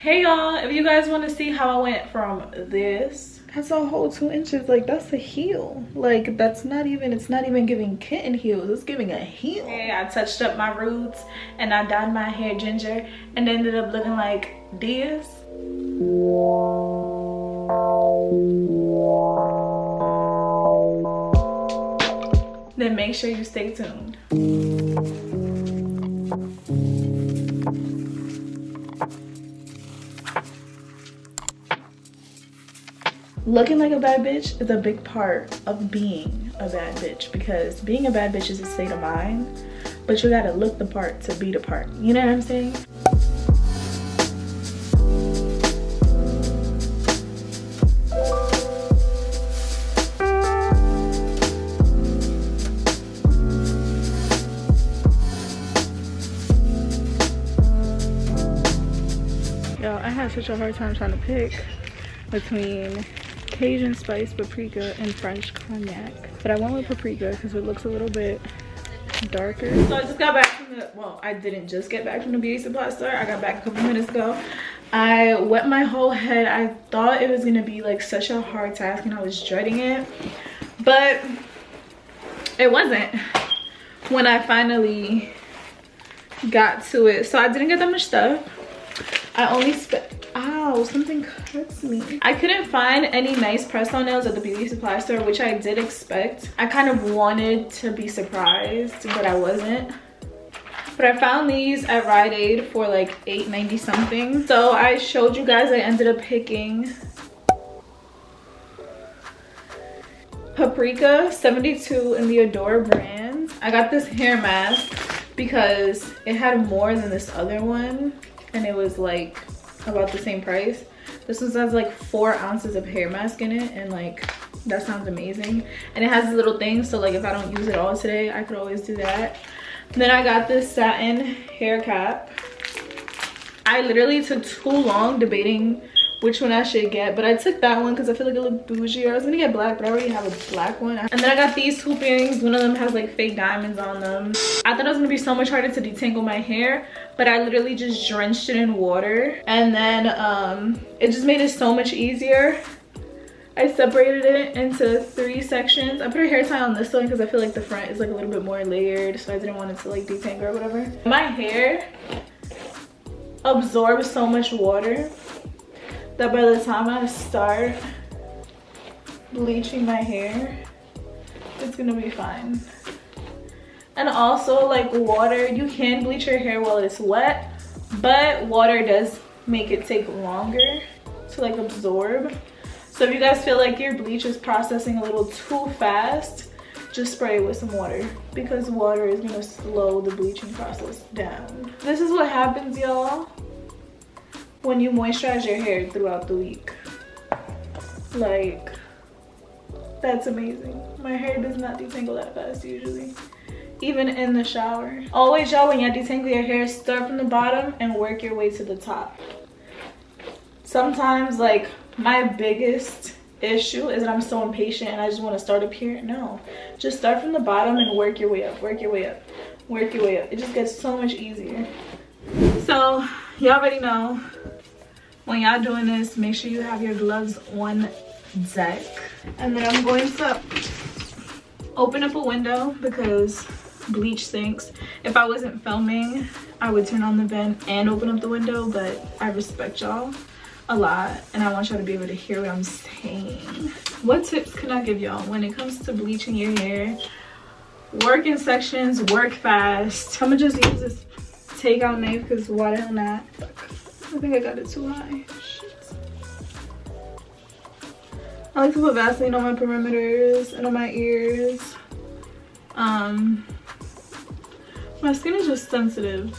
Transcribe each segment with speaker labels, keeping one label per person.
Speaker 1: Hey y'all, if you guys want to see how I went from this, that's a whole 2 inches, like that's a heel. Like that's not even, it's not even giving kitten heels, it's giving a heel. Okay, I touched up my roots and I dyed my hair ginger and ended up looking like this. Then make sure you stay tuned. Looking like a bad bitch is a big part of being a bad bitch, because being a bad bitch is a state of mind, but you gotta look the part to be the part. You know what I'm saying? Yo, I had such a hard time trying to pick between Cajun spice, paprika, and French cognac, but I went with paprika because it looks a little bit darker. So I just got back from the, well, I didn't just get back from the beauty supply store. I got back a couple minutes ago. I wet my whole head. I thought it was gonna be like such a hard task and I was dreading it, but it wasn't when I finally got to it. So I didn't get that much stuff. I only spent, ow, something cuts me. I couldn't find any nice press-on nails at the beauty supply store, which I did expect. I kind of wanted to be surprised, but I wasn't. But I found these at Rite Aid for like $8.90 something. So I showed you guys I ended up picking Paprika 72 in the Adore brand. I got this hair mask because it had more than this other one, and it was like about the same price. This one has like 4 ounces of hair mask in it, and like that sounds amazing. And it has this little thing, so like if I don't use it all today, I could always do that. And then I got this satin hair cap. I literally took too long debating which one I should get, but I took that one because I feel like it looked bougie. I was gonna get black, but I already have a black one. And then I got these hoop earrings. One of them has like fake diamonds on them. I thought it was gonna be so much harder to detangle my hair, but I literally just drenched it in water, and then it just made it so much easier. I separated it into 3 sections. I put a hair tie on this one because I feel like the front is like a little bit more layered, so I didn't want it to like detangle or whatever. My hair absorbs so much water that by the time I start bleaching my hair, it's gonna be fine. And also, like, water, you can bleach your hair while it's wet, but water does make it take longer to like absorb. So if you guys feel like your bleach is processing a little too fast, just spray it with some water, because water is gonna slow the bleaching process down. This is what happens, y'all, when you moisturize your hair throughout the week. Like, that's amazing. My hair does not detangle that fast usually, even in the shower. Always, y'all, when you detangle your hair, start from the bottom and work your way to the top. Sometimes, like, my biggest issue is that I'm so impatient and I just want to start up here. No, just start from the bottom and work your way up, work your way up, work your way up. It just gets so much easier. So y'all already know, when y'all doing this, make sure you have your gloves on deck. And then I'm going to open up a window because bleach stinks. If I wasn't filming, I would turn on the vent and open up the window, but I respect y'all a lot and I want y'all to be able to hear what I'm saying. What tips can I give y'all when it comes to bleaching your hair? Work in sections, work fast. I'm gonna just use this takeout knife because why the hell not? I think I got it too high. Shit. I like to put Vaseline on my perimeters and on my ears. My skin is just sensitive.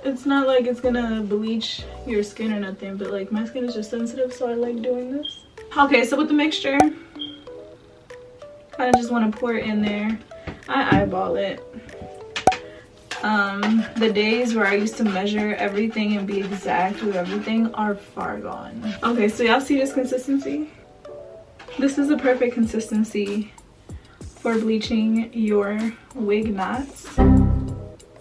Speaker 1: It's not like it's gonna bleach your skin or nothing, but like my skin is just sensitive, so I like doing this. Okay, so with the mixture, kind of just want to pour it in there. I eyeball it. The days where I used to measure everything and be exact with everything are far gone. Okay, so y'all see this consistency? This is the perfect consistency for bleaching your wig knots.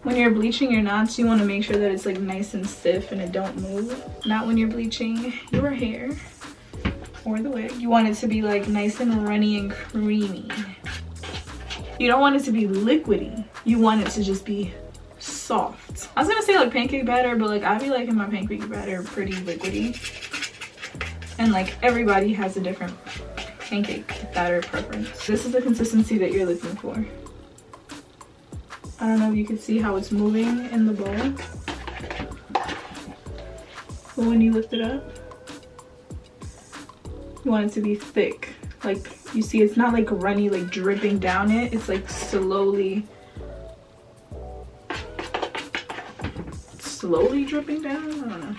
Speaker 1: When you're bleaching your knots, you want to make sure that it's like nice and stiff and it don't move. Not when you're bleaching your hair or the wig. You want it to be like nice and runny and creamy. You don't want it to be liquidy. You want it to just be soft. I was gonna say like pancake batter, but like I be liking my pancake batter pretty liquidy. And like everybody has a different pancake batter preference. This is the consistency that you're looking for. I don't know if you can see how it's moving in the bowl. But when you lift it up, you want it to be thick. Like you see, it's not like runny, like dripping down it. It's like slowly dripping down. I don't know.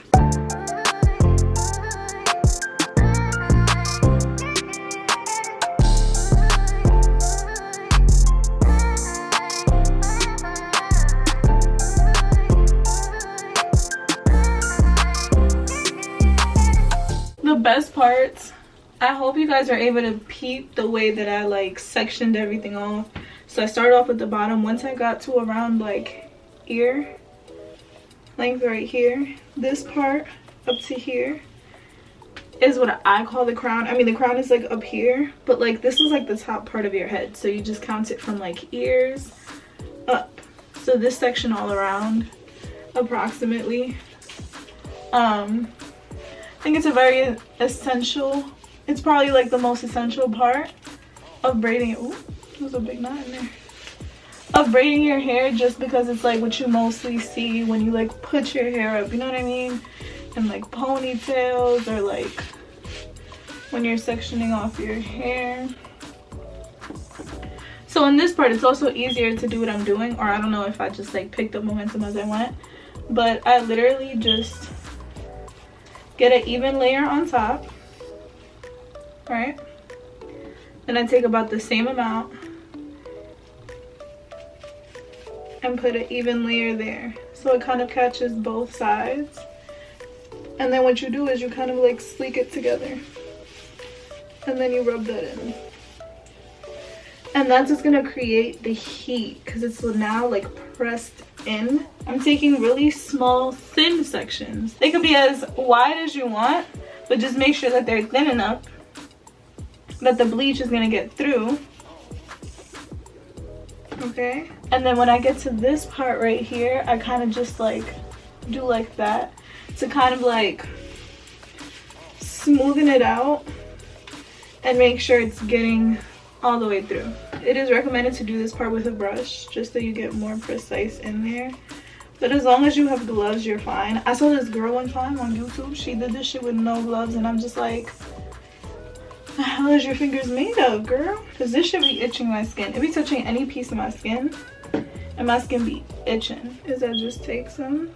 Speaker 1: The best parts, I hope you guys are able to peep the way that I like sectioned everything off. So I started off at the bottom. Once I got to around like ear length right here, this part up to here is what I call the crown. I mean, the crown is like up here, but like this is like the top part of your head. So you just count it from like ears up. So this section all around approximately. I think it's a very essential, it's probably like the most essential part of braiding it. Ooh, there's a big knot in there. Of braiding your hair, just because it's like what you mostly see when you like put your hair up, you know what I mean? And like ponytails, or like when you're sectioning off your hair. So in this part, it's also easier to do what I'm doing, or I don't know if I just like picked up momentum as I went, but I literally just get an even layer on top, right? Then I take about the same amount and put an even layer there, so it kind of catches both sides. And then what you do is you kind of like sleek it together, and then you rub that in. And that's just gonna create the heat because it's now like pressed in. I'm taking really small, thin sections. They could be as wide as you want, but just make sure that they're thin enough that the bleach is gonna get through. Okay? And then when I get to this part right here, I kind of just like do like that to kind of like smoothen it out and make sure it's getting all the way through. It is recommended to do this part with a brush just so you get more precise in there. But as long as you have gloves, you're fine. I saw this girl one time on YouTube. She did this shit with no gloves, and I'm just like, the hell is your fingers made of, girl? Because this should be itching my skin. It be touching any piece of my skin, and my skin be itching. Is I just take some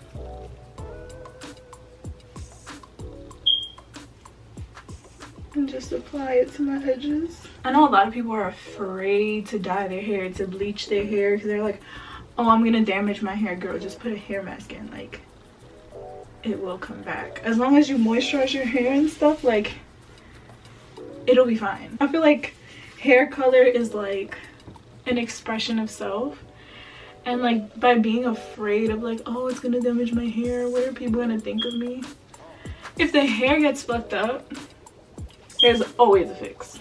Speaker 1: and just apply it to my edges. I know a lot of people are afraid to dye their hair, to bleach their hair, because they're like, oh, I'm gonna damage my hair. Girl, just put a hair mask in. Like, it will come back. As long as you moisturize your hair and stuff, like, it'll be fine. I feel like hair color is like an expression of self. And like, by being afraid of like, oh, it's gonna damage my hair, what are people gonna think of me? If the hair gets fucked up, there's always a fix.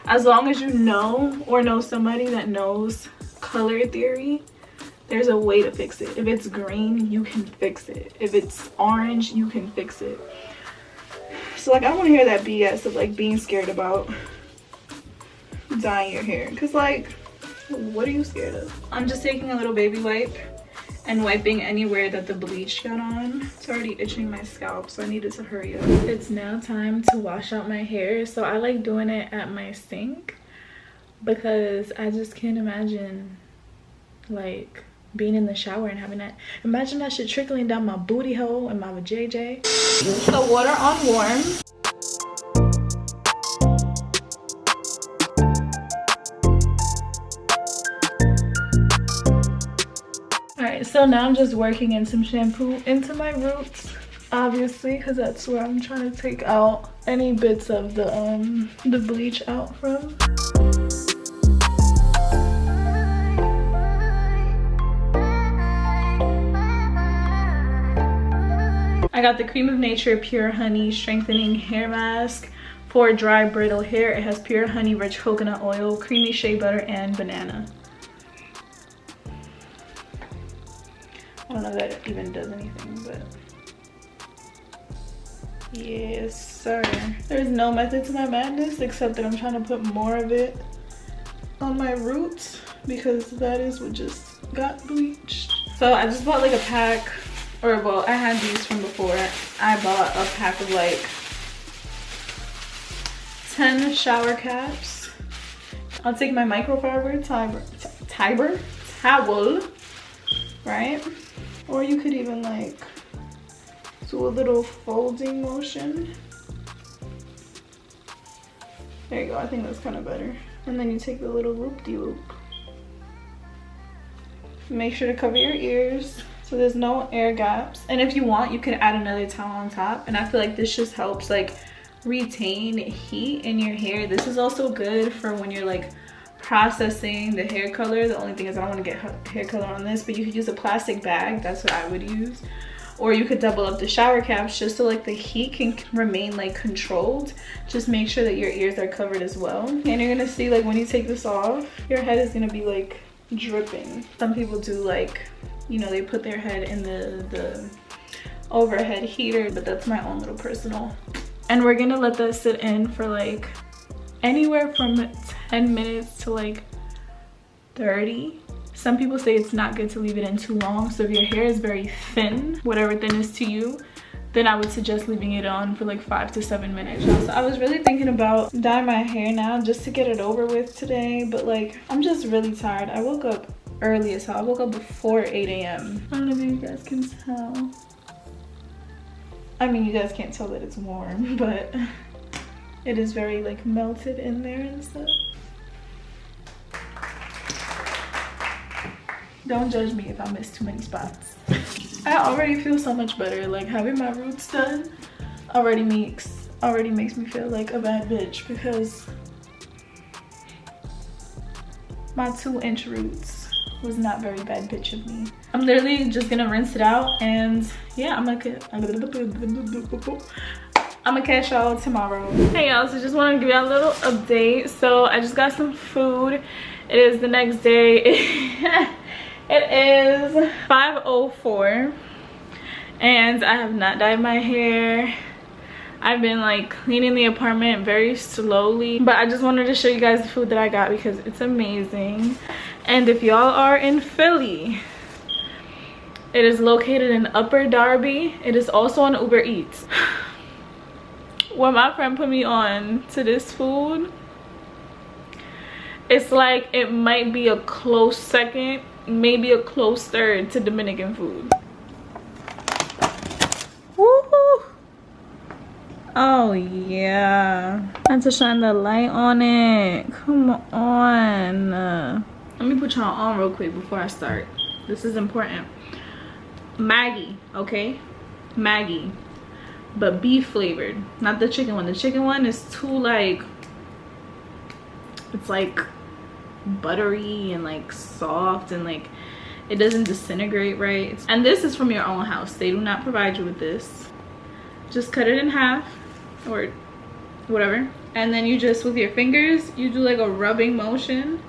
Speaker 1: As long as you know, or know somebody that knows color theory, there's a way to fix it. If it's green, you can fix it. If it's orange, you can fix it. So like, I don't want to hear that BS of like being scared about dyeing your hair, because like, what are you scared of? I'm just taking a little baby wipe and wiping anywhere that the bleach got on. It's already itching my scalp, so I needed to hurry up. It's now time to wash out my hair. So I like doing it at my sink because I just can't imagine like being in the shower and having that. Imagine that shit trickling down my booty hole and my vajayjay. So water on warm. Alright, so now I'm just working in some shampoo into my roots, obviously, because that's where I'm trying to take out any bits of the bleach out from. got the Cream of Nature Pure Honey Strengthening Hair Mask for dry brittle hair. It has pure honey, rich coconut oil, creamy shea butter, and banana. I don't know if that even does anything, but yes sir. There's no method to my madness except that I'm trying to put more of it on my roots because that is what just got bleached. So I just bought like a pack, or well, I had these from before. I bought a pack of like 10 shower caps. I'll take my microfiber towel, right? Or you could even like do a little folding motion. There you go, I think that's kind of better. And then you take the little loop-de-loop. Make sure to cover your ears so there's no air gaps. And if you want, you can add another towel on top. And I feel like this just helps like retain heat in your hair. This is also good for when you're like processing the hair color. The only thing is I don't want to get hair color on this, but you could use a plastic bag. That's what I would use. Or you could double up the shower caps just so like the heat can remain like controlled. Just make sure that your ears are covered as well. And you're gonna see like when you take this off, your head is gonna be like dripping. Some people do like, you know, they put their head in the overhead heater, but that's my own little personal. And we're gonna let that sit in for like anywhere from 10 minutes to like 30. Some people say it's not good to leave it in too long. So if your hair is very thin, whatever thin is to you, then I would suggest leaving it on for like 5 to 7 minutes. So I was really thinking about dyeing my hair now just to get it over with today, but like I'm just really tired. I woke up early as hell. I woke up before 8 a.m. I don't know if you guys can tell. I mean, you guys can't tell that it's warm, but it is very like melted in there and stuff. Don't judge me if I miss too many spots. I already feel so much better. Like having my roots done already makes me feel like a bad bitch because my 2-inch roots was not very bad bitch of me. I'm literally just gonna rinse it out and yeah, I'm gonna catch y'all tomorrow. Hey y'all, so just want to give y'all a little update. So I just got some food. It is the next day. It is 5:04 and I have not dyed my hair. I've been like cleaning the apartment very slowly, but I just wanted to show you guys the food that I got because it's amazing. And if y'all are in Philly, it is located in Upper Darby. It is also on Uber Eats. When my friend put me on to this food, it's like it might be a close second, maybe a close third to Dominican food. Woo! Oh yeah, I have to shine the light on it. Come on. Let me put y'all on real quick before I start. This is important. Maggie, okay? Maggie, but beef flavored, not the chicken one. The chicken one is too like, it's like buttery and like soft and like it doesn't disintegrate right. And this is from your own house. They do not provide you with this. Just cut it in half or whatever, and then you just with your fingers you do like a rubbing motion.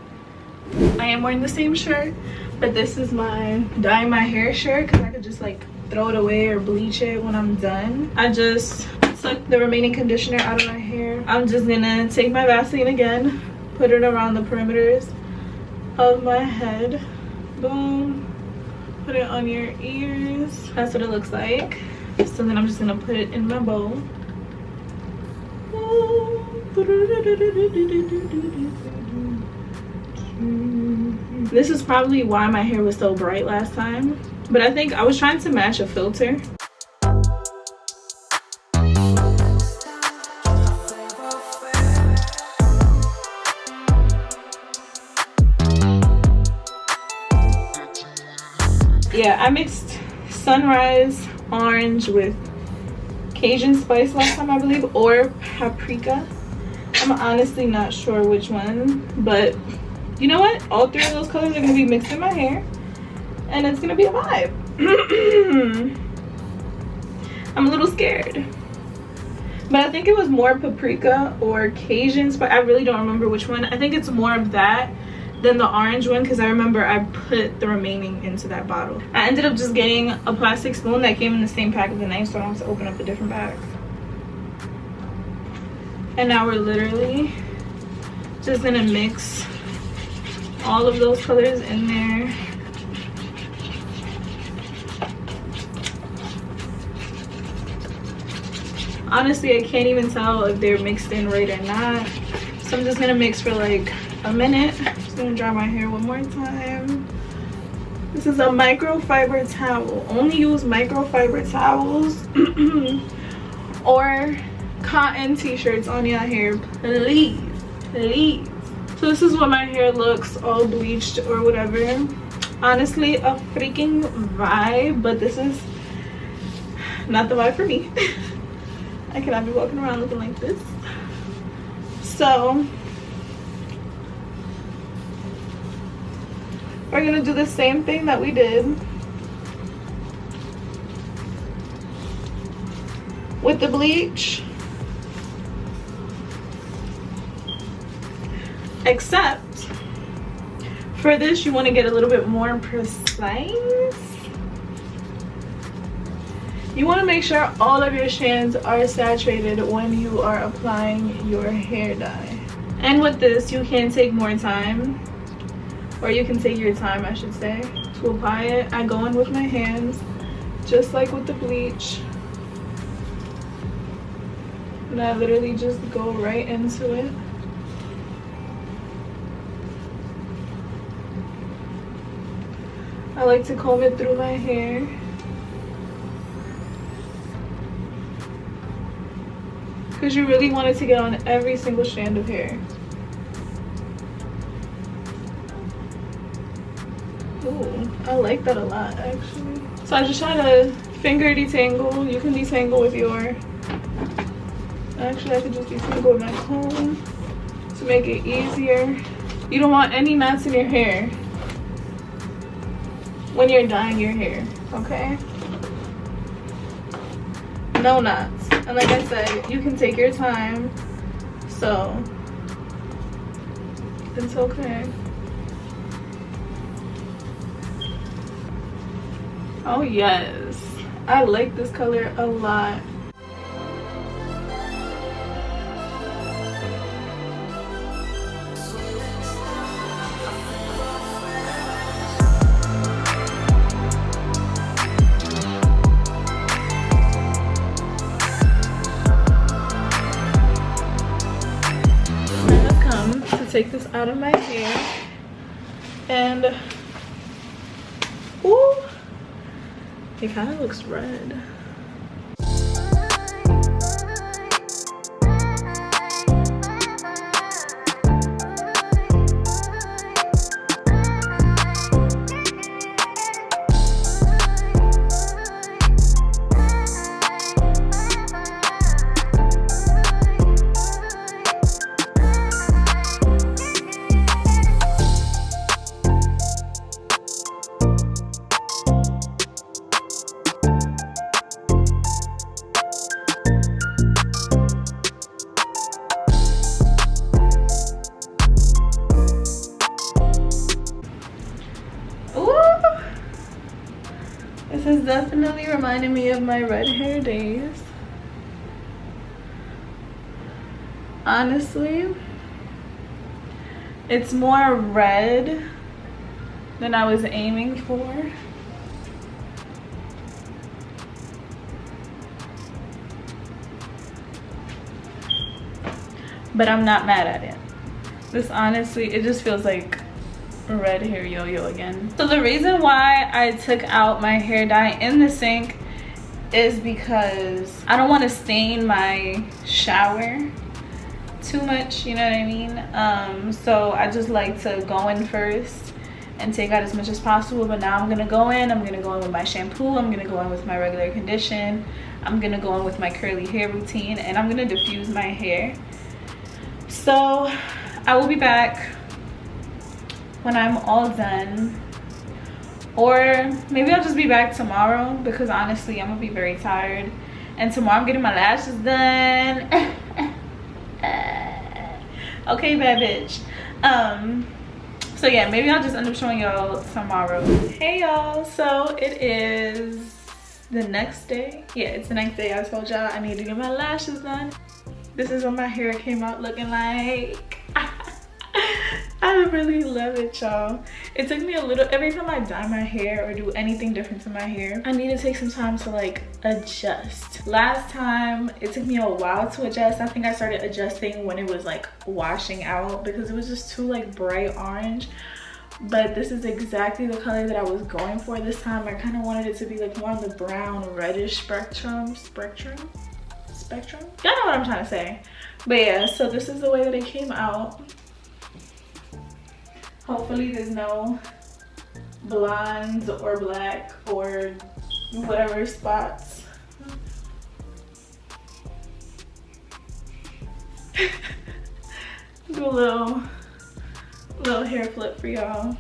Speaker 1: I am wearing the same shirt, but this is my dye my hair shirt because I could just like throw it away or bleach it when I'm done. I just took the remaining conditioner out of my hair. I'm just gonna take my Vaseline again, put it around the perimeters of my head. Boom. Put it on your ears. That's what it looks like. So then I'm just gonna put it in my bowl. This is probably why my hair was so bright last time, but I think I was trying to match a filter. Yeah, I mixed Sunrise Orange with Cajun Spice last time, I believe, or paprika. I'm honestly not sure which one, but you know what? All three of those colors are gonna be mixed in my hair, and it's gonna be a vibe. I'm a little scared. But I think it was more paprika or Cajun, but I really don't remember which one. I think it's more of that than the orange one, because I remember I put the remaining into that bottle. I ended up just getting a plastic spoon that came in the same pack as the knife, so I don't have to open up a different bag. And now we're literally just gonna mix all of those colors in there. Honestly, I can't even tell if they're mixed in right or not. So I'm just gonna mix for like a minute. I'm just gonna dry my hair one more time. This is a microfiber towel. Only use microfiber towels or cotton t-shirts on your hair, please, please. So this is what my hair looks, all bleached or whatever. Honestly, a freaking vibe, but this is not the vibe for me. I cannot be walking around looking like this. So we're gonna do the same thing that we did with the bleach, except for this you want to get a little bit more precise. You want to make sure all of your strands are saturated when you are applying your hair dye. And with this, you can take more time, or you can take your time, I should say, to apply it. I go in with my hands, just like with the bleach. And I literally just go right into it. I like to comb it through my hair. Because you really want it to get on every single strand of hair. Ooh, I like that a lot actually. So I just try to finger detangle. You can detangle with your, actually I could just detangle with my comb to make it easier. You don't want any knots in your hair when you're dyeing your hair, okay? No knots. And like I said, you can take your time, so it's okay. Oh yes, I like this color a lot. Take this out of my hair, and ooh, it kind of looks red. This is definitely reminding me of my red hair days. Honestly, it's more red than I was aiming for. But I'm not mad at it. This honestly, it just feels like red hair yo-yo again. So the reason why I took out my hair dye in the sink is because I don't want to stain my shower too much, you know what I mean? So I just like to go in first and take out as much as possible. But now I'm gonna go in with my shampoo, I'm gonna go in with my regular condition, I'm gonna go in with my curly hair routine, and I'm gonna diffuse my hair. So I will be back when I'm all done, or maybe I'll just be back tomorrow, because honestly I'm gonna be very tired And tomorrow I'm getting my lashes done. Okay, bad bitch. So yeah, maybe I'll just end up showing y'all tomorrow. Hey y'all, so it is the next day. Yeah, it's the next day. I told y'all I need to get my lashes done. This is what my hair came out looking like. I really love it, y'all. It took me a little, every time I dye my hair or do anything different to my hair, I need to take some time to like adjust. Last time it took me a while to adjust. I think I started adjusting when it was like washing out because it was just too like bright orange. But this is exactly the color that I was going for this time. I kind of wanted it to be like more on the brown reddish spectrum. Y'all know what I'm trying to say. But yeah, so this is the way that it came out. Hopefully there's no blondes or black or whatever spots. Do a little hair flip for y'all.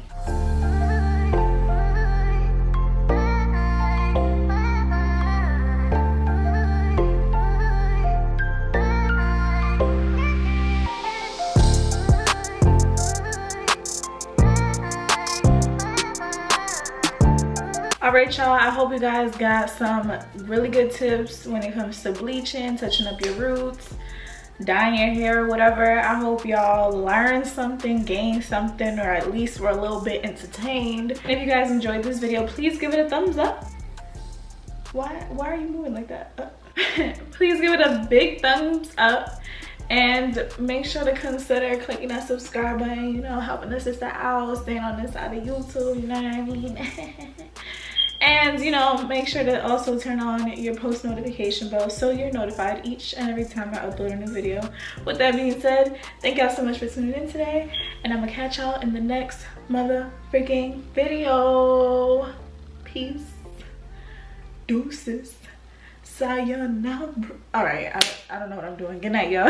Speaker 1: Alright y'all, I hope you guys got some really good tips when it comes to bleaching, touching up your roots, dyeing your hair, whatever. I hope y'all learned something, gained something, or at least were a little bit entertained. If you guys enjoyed this video, please give it a thumbs up. Why are you moving like that? Please give it a big thumbs up. And make sure to consider clicking that subscribe button, you know, helping the sister out, staying on this side of YouTube, you know what I mean? And, you know, make sure to also turn on your post notification bell so you're notified each and every time I upload a new video. With that being said, thank y'all so much for tuning in today. And I'm gonna catch y'all in the next mother freaking video. Peace. Deuces. Sayonara. All right, I don't know what I'm doing. Good night, y'all.